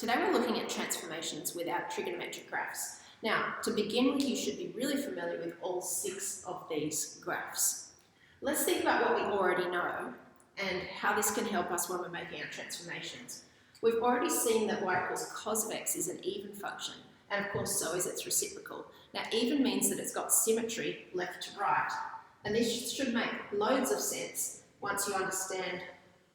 Today we're looking at transformations with our trigonometric graphs. Now, to begin with, you should be really familiar with all 6 of these graphs. Let's think about what we already know and how this can help us when we're making our transformations. We've already seen that y equals cos of x is an even function, and of course so is its reciprocal. Now, even means that it's got symmetry left to right, and this should make loads of sense once you understand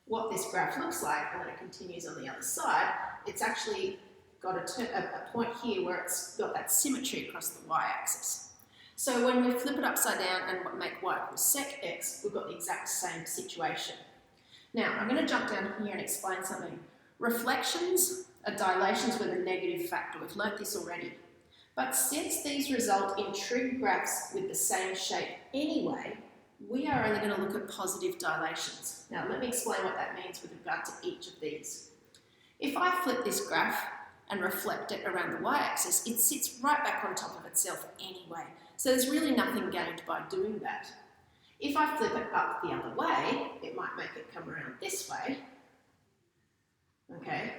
what this graph looks like and then it continues on the other side. It's actually got a point here where it's got that symmetry across the y-axis. So when we flip it upside down and make y equals sec x, we've got the exact same situation. Now, I'm going to jump down here and explain something. Reflections are dilations with a negative factor. We've learnt this already. But since these result in trig graphs with the same shape anyway, we are only going to look at positive dilations. Now, let me explain what that means with regard to each of these. If I flip this graph and reflect it around the y-axis, it sits right back on top of itself anyway. So there's really nothing gained by doing that. If I flip it up the other way, it might make it come around this way. Okay,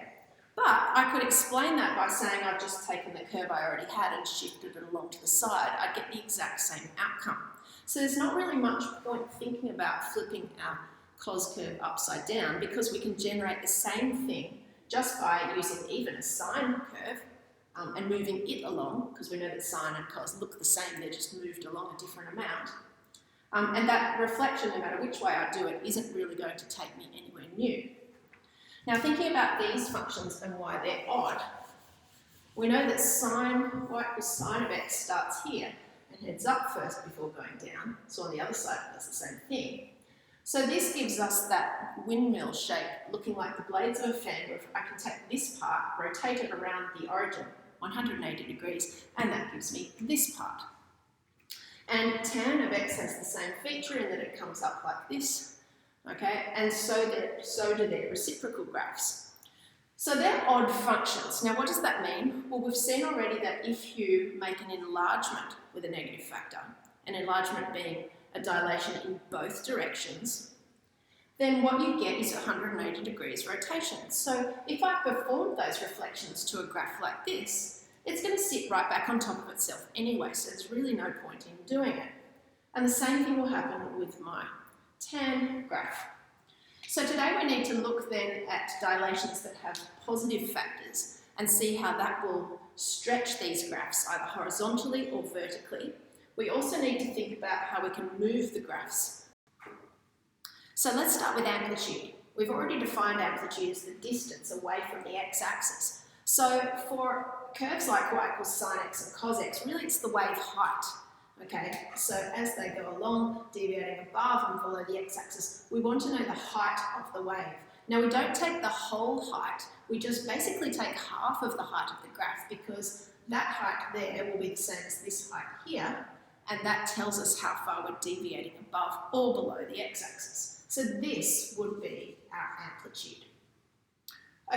but I could explain that by saying I've just taken the curve I already had and shifted it along to the side. I'd get the exact same outcome. So there's not really much point thinking about flipping our cos curve upside down because we can generate the same thing just by using even a sine curve and moving it along, because we know that sine and cos look the same, they're just moved along a different amount. And that reflection, no matter which way I do it, isn't really going to take me anywhere new. Now, thinking about these functions and why they're odd, we know that y equals sine of x starts here and heads up first before going down, so on the other side it does the same thing. So this gives us that windmill shape looking like the blades of a fan, where I can take this part, rotate it around the origin 180 degrees, and that gives me this part. And tan of x has the same feature in that it comes up like this, okay, and so do their reciprocal graphs. So they're odd functions. Now, what does that mean? Well, we've seen already that if you make an enlargement with a negative factor, an enlargement being a dilation in both directions, then what you get is 180 degrees rotation. So if I perform those reflections to a graph like this, it's going to sit right back on top of itself anyway, so there's really no point in doing it. And the same thing will happen with my tan graph. So today we need to look then at dilations that have positive factors and see how that will stretch these graphs either horizontally or vertically. We also need to think about how we can move the graphs. So let's start with amplitude. We've already defined amplitude as the distance away from the x-axis. So for curves like y equals sine x and cos x, really it's the wave height. Okay, so as they go along, deviating above and below the x-axis, we want to know the height of the wave. Now, we don't take the whole height, we just basically take half of the height of the graph, because that height there will be the same as this height here, and that tells us how far we're deviating above or below the x-axis. So this would be our amplitude.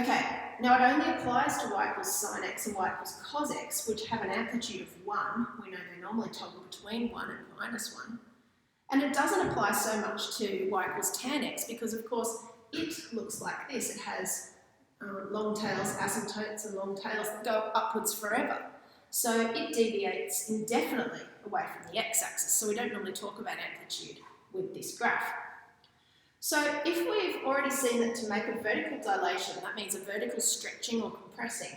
Okay, now it only applies to y equals sine x and y equals cos x, which have an amplitude of 1. We know they normally toggle between 1 and minus 1. And it doesn't apply so much to y equals tan x because, of course, it looks like this. It has long tails, asymptotes, and long tails that go upwards forever. So it deviates indefinitely away from the x-axis. So we don't normally talk about amplitude with this graph. So if we've already seen that to make a vertical dilation, that means a vertical stretching or compressing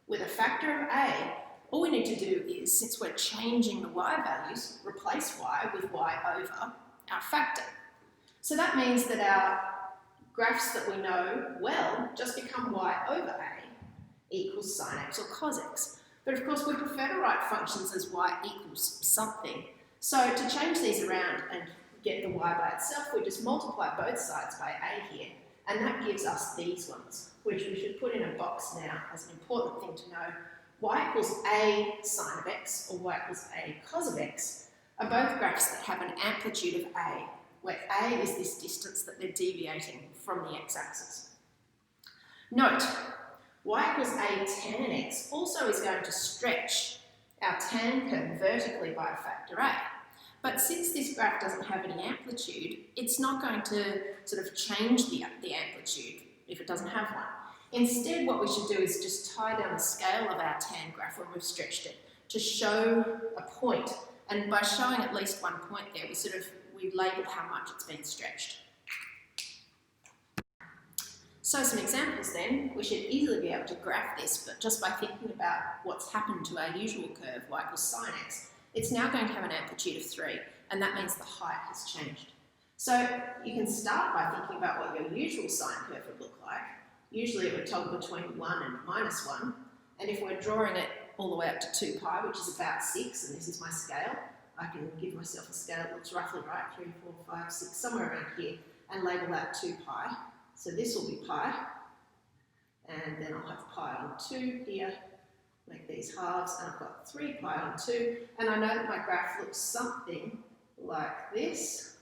with a factor of a, all we need to do is, since we're changing the y values, replace y with y over our factor. So that means that our graphs that we know well just become y over a equals sine x or cos x. But of course we prefer to write functions as y equals something. So to change these around and get the y by itself, we just multiply both sides by a here, and that gives us these ones, which we should put in a box now as an important thing to know. Y equals a sine of x or y equals a cos of x are both graphs that have an amplitude of a, where a is this distance that they're deviating from the x-axis. Note, y equals a tan x also is going to stretch our tan curve vertically by a factor a. But since this graph doesn't have any amplitude, it's not going to sort of change the amplitude if it doesn't have one. Instead, what we should do is just tie down the scale of our tan graph when we've stretched it to show a point. And by showing at least one point there, we label how much it's been stretched. So some examples then, we should easily be able to graph this, but just by thinking about what's happened to our usual curve, y equals sine x, it's now going to have an amplitude of 3, and that means the height has changed. So you can start by thinking about what your usual sine curve would look like. Usually it would toggle between 1 and -1, and if we're drawing it all the way up to 2 pi, which is about 6, and this is my scale, I can give myself a scale that looks roughly right, 3, 4, 5, 6, somewhere around here, and label that 2 pi. So this will be pi, and then I'll have pi on 2 here, make these halves, and I've got 3 pi on 2, and I know that my graph looks something like this.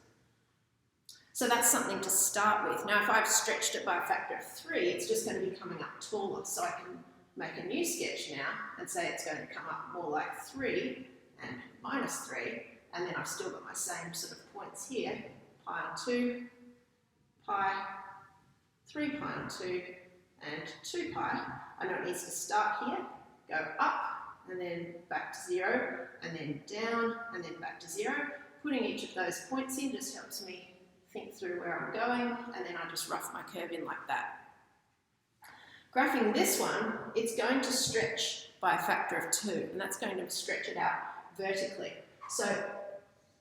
So that's something to start with. Now if I've stretched it by a factor of 3, it's just going to be coming up taller, so I can make a new sketch now and say it's going to come up more like 3 and -3, and then I've still got my same sort of points here, pi on 2, pi, 3 pi on 2, and 2 pi. I know it needs to start here, go up, and then back to 0, and then down, and then back to 0. Putting each of those points in just helps me think through where I'm going, and then I just rough my curve in like that. Graphing this one, it's going to stretch by a factor of 2, and that's going to stretch it out vertically. So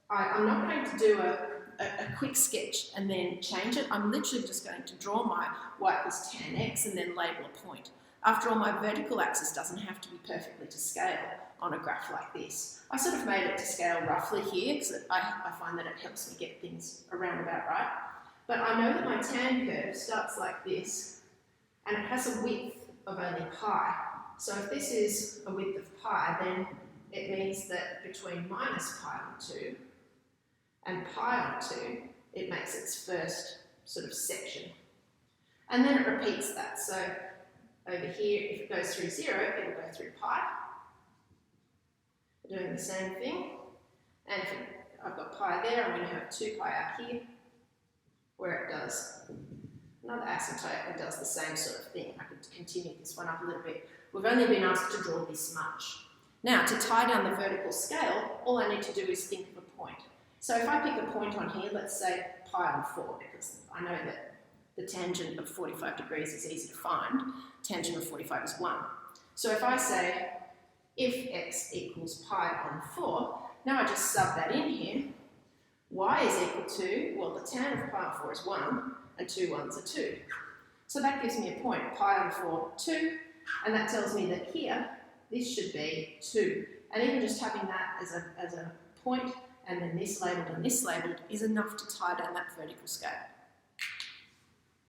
I'm not going to do a quick sketch and then change it. I'm literally just going to draw my y equals tan x and then label a point. After all, my vertical axis doesn't have to be perfectly to scale on a graph like this. I sort of made it to scale roughly here because I find that it helps me get things around about right. But I know that my tan curve starts like this, and it has a width of only pi. So if this is a width of pi, then it means that between minus pi on 2 and pi on 2, it makes its first sort of section. And then it repeats that. So over here, if it goes through 0, it will go through pi. Doing the same thing. And if I've got pi there, I'm going to have 2 pi out here, where it does another asymptote and does the same sort of thing. I could continue this one up a little bit. We've only been asked to draw this much. Now, to tie down the vertical scale, all I need to do is think of a point. So if I pick a point on here, let's say pi on 4, because I know that the tangent of 45 degrees is easy to find. Tangent of 45 is 1. So if I say if x equals pi on 4, now I just sub that in here. Y is equal to, well, the tan of pi on 4 is 1, and 2 1s are 2. So that gives me a point, pi on 4, 2, and that tells me that here, this should be 2. And even just having that as a point, and then this labelled and this labelled, is enough to tie down that vertical scale.